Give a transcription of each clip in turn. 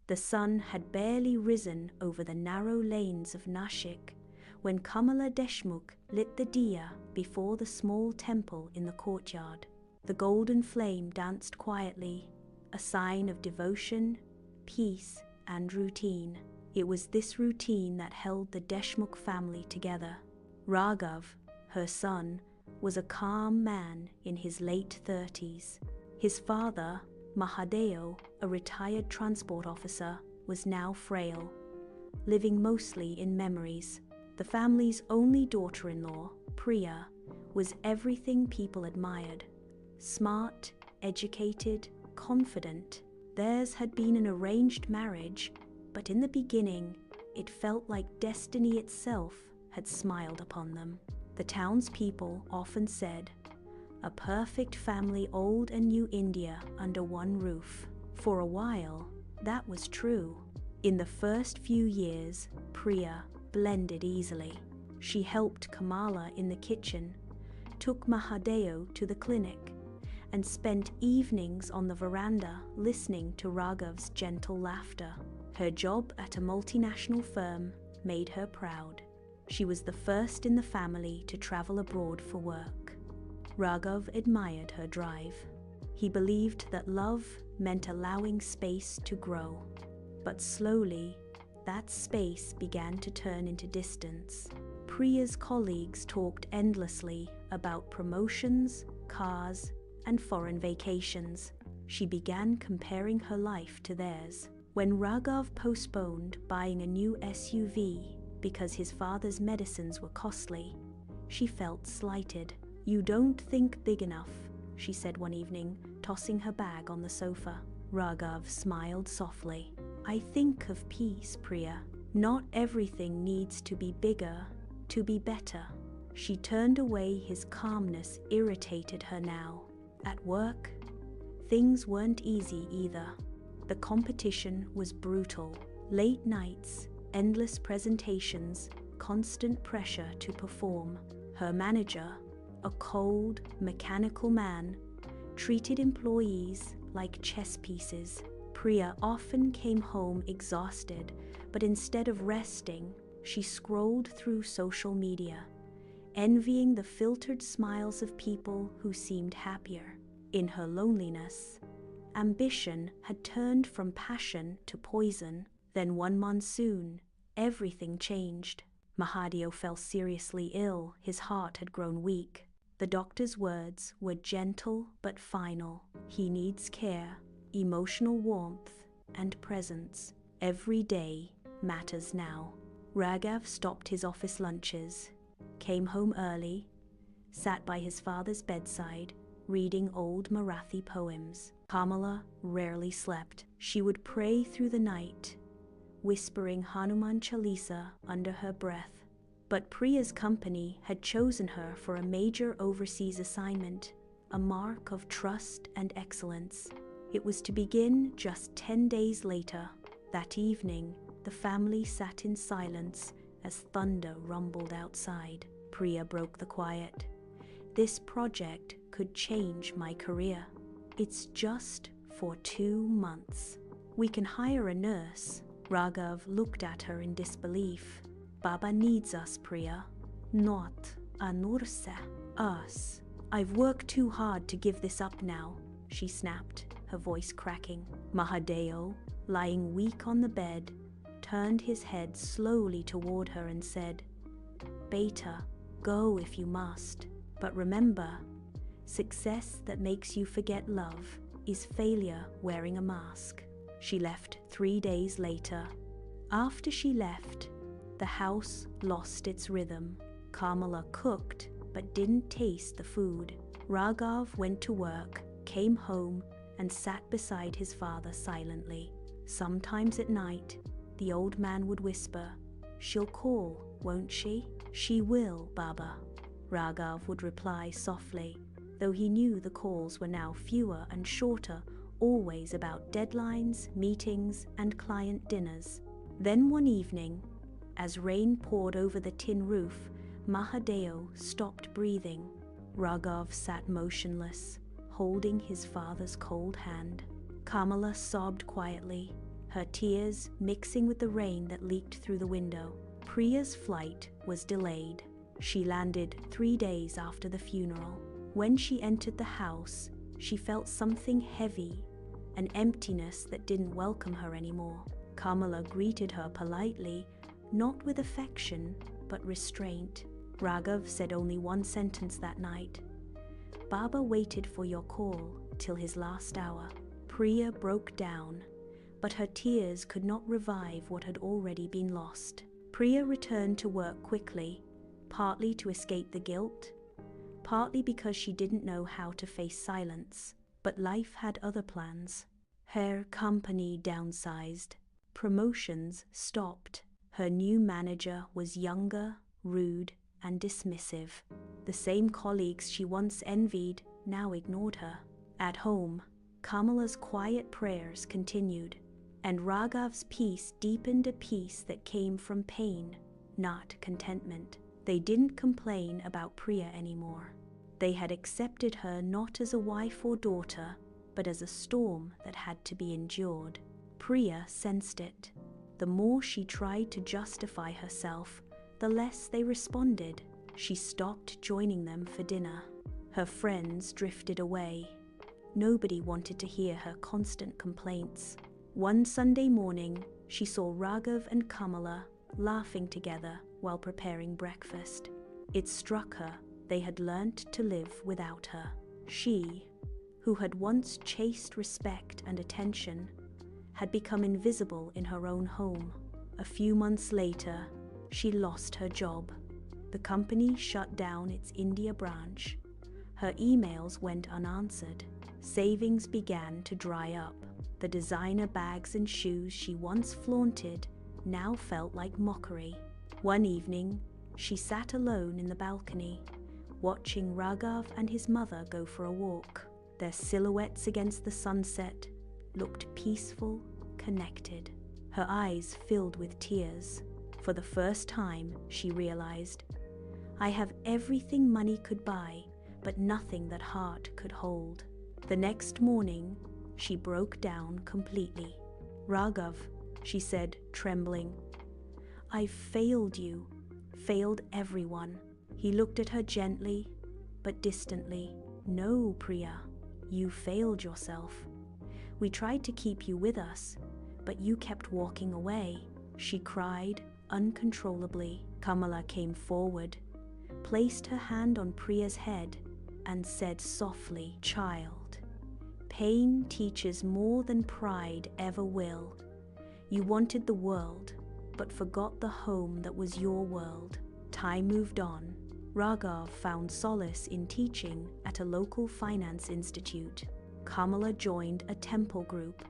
The sun had barely risen over the narrow lanes of Nashik when Kamala Deshmukh lit the diya before the small temple in the courtyard. The golden flame danced quietly, a sign of devotion, peace, and routine. It was this routine that held the Deshmukh family together. Raghav, her son, was a calm man in his late 30s. His father, Mahadeo, a retired transport officer, was now frail, living mostly in memories. The family's only daughter-in-law, Priya, was everything people admired. Smart, educated, confident. Theirs had been an arranged marriage, but in the beginning, it felt like destiny itself had smiled upon them. The townspeople often said, "A perfect family, old and new India under one roof." For a while, that was true. In the first few years, Priya blended easily. She helped Kamala in the kitchen, took Mahadeo to the clinic, and spent evenings on the veranda listening to Raghav's gentle laughter. Her job at a multinational firm made her proud. She was the first in the family to travel abroad for work. Raghav admired her drive. He believed that love meant allowing space to grow. But slowly, that space began to turn into distance. Priya's colleagues talked endlessly about promotions, cars, and foreign vacations. She began comparing her life to theirs. When Raghav postponed buying a new SUV because his father's medicines were costly, she felt slighted. "You don't think big enough," she said one evening, tossing her bag on the sofa. Raghav smiled softly. "I think of peace, Priya. Not everything needs to be bigger to be better." She turned away. His calmness irritated her now. At work, things weren't easy either. The competition was brutal. Late nights, endless presentations, constant pressure to perform. Her manager, a cold, mechanical man, treated employees like chess pieces. Priya often came home exhausted, but instead of resting, she scrolled through social media, envying the filtered smiles of people who seemed happier. In her loneliness, ambition had turned from passion to poison. Then one monsoon, everything changed. Mahadeo fell seriously ill. His heart had grown weak. The doctor's words were gentle but final. "He needs care, emotional warmth, and presence. Every day matters now." Raghav stopped his office lunches, came home early, sat by his father's bedside, reading old Marathi poems. Kamala rarely slept. She would pray through the night, whispering Hanuman Chalisa under her breath. But Priya's company had chosen her for a major overseas assignment, a mark of trust and excellence. It was to begin just 10 days later. That evening, the family sat in silence as thunder rumbled outside. Priya broke the quiet. "This project could change my career. It's just for 2 months. We can hire a nurse." Raghav looked at her in disbelief. "Baba needs us, Priya. Not a nurse. Us. I've worked too hard to give this up now," she snapped, her voice cracking. Mahadeo, lying weak on the bed, turned his head slowly toward her and said, "Beta, go if you must. But remember, success that makes you forget love is failure wearing a mask." She left 3 days later. After she left, the house lost its rhythm. Kamala cooked but didn't taste the food. Raghav went to work, came home, and sat beside his father silently. Sometimes at night, the old man would whisper, "She'll call, won't she?" "She will, Baba," Raghav would reply softly, though he knew the calls were now fewer and shorter, always about deadlines, meetings, and client dinners. Then one evening, as rain poured over the tin roof, Mahadeo stopped breathing. Raghav sat motionless, holding his father's cold hand. Kamala sobbed quietly, her tears mixing with the rain that leaked through the window. Priya's flight was delayed. She landed 3 days after the funeral. When she entered the house, she felt something heavy, an emptiness that didn't welcome her anymore. Kamala greeted her politely, not with affection, but restraint. Raghav said only one sentence that night. Baba waited for your call till his last hour. Priya broke down, but her tears could not revive what had already been lost. Priya returned to work quickly, partly to escape the guilt, partly because she didn't know how to face silence. But life had other plans. Her company downsized. Promotions stopped. Her new manager was younger, rude, and dismissive. The same colleagues she once envied now ignored her. At home, Kamala's quiet prayers continued, and Raghav's peace deepened, a peace that came from pain, not contentment. They didn't complain about Priya anymore. They had accepted her not as a wife or daughter, but as a storm that had to be endured. Priya sensed it. The more she tried to justify herself, the less they responded. She stopped joining them for dinner. Her friends drifted away. Nobody wanted to hear her constant complaints. One Sunday morning, she saw Raghav and Kamala laughing together while preparing breakfast. It struck her they had learnt to live without her. She, who had once chased respect and attention, had become invisible in her own home. A few months later, she lost her job. The company shut down its India branch. Her emails went unanswered. Savings began to dry up. The designer bags and shoes she once flaunted now felt like mockery. One evening, she sat alone in the balcony, watching Raghav and his mother go for a walk. Their silhouettes against the sunset looked peaceful, connected. Her eyes filled with tears. For the first time, she realized, I have everything money could buy, but nothing that heart could hold. The next morning, she broke down completely. Raghav, she said, trembling, I've failed you, failed everyone. He looked at her gently, but distantly. No, Priya, you failed yourself. We tried to keep you with us, but you kept walking away. She cried uncontrollably. Kamala came forward, placed her hand on Priya's head, and said softly, Child, pain teaches more than pride ever will. You wanted the world, but forgot the home that was your world. Time moved on. Raghav found solace in teaching at a local finance institute. Kamala joined a temple group,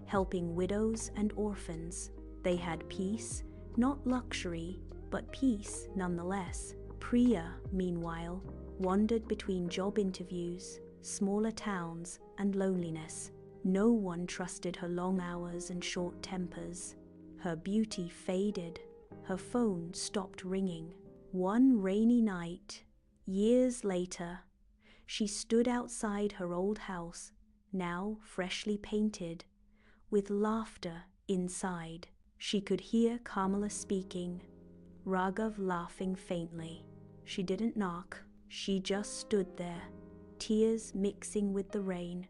helping widows and orphans. They had peace, not luxury, but peace nonetheless. Priya, meanwhile, wandered between job interviews, smaller towns, and loneliness. No one trusted her long hours and short tempers. Her beauty faded. Her phone stopped ringing. One rainy night, years later, she stood outside her old house, now freshly painted, with laughter inside. She could hear Kamala speaking, Raghav laughing faintly. She didn't knock. She just stood there, tears mixing with the rain,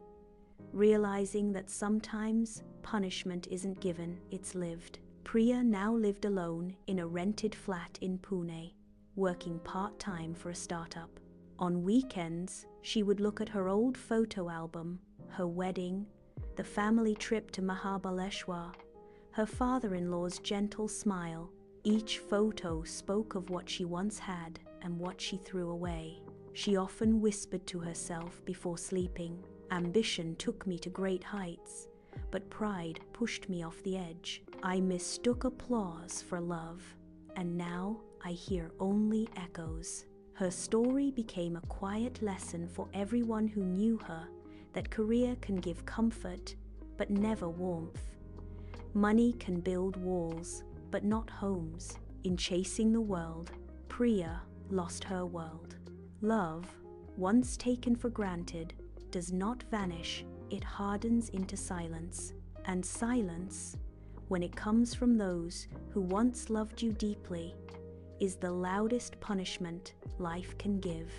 realizing that sometimes punishment isn't given, it's lived. Priya now lived alone in a rented flat in Pune, working part-time for a startup. On weekends, she would look at her old photo album, her wedding, the family trip to Mahabaleshwar, her father-in-law's gentle smile. Each photo spoke of what she once had and what she threw away. She often whispered to herself before sleeping, Ambition took me to great heights, but pride pushed me off the edge. I mistook applause for love, and now I hear only echoes. Her story became a quiet lesson for everyone who knew her, that career can give comfort, but never warmth. Money can build walls, but not homes. In chasing the world, Priya lost her world. Love, once taken for granted, does not vanish, it hardens into silence. And silence, when it comes from those who once loved you deeply, is the loudest punishment life can give.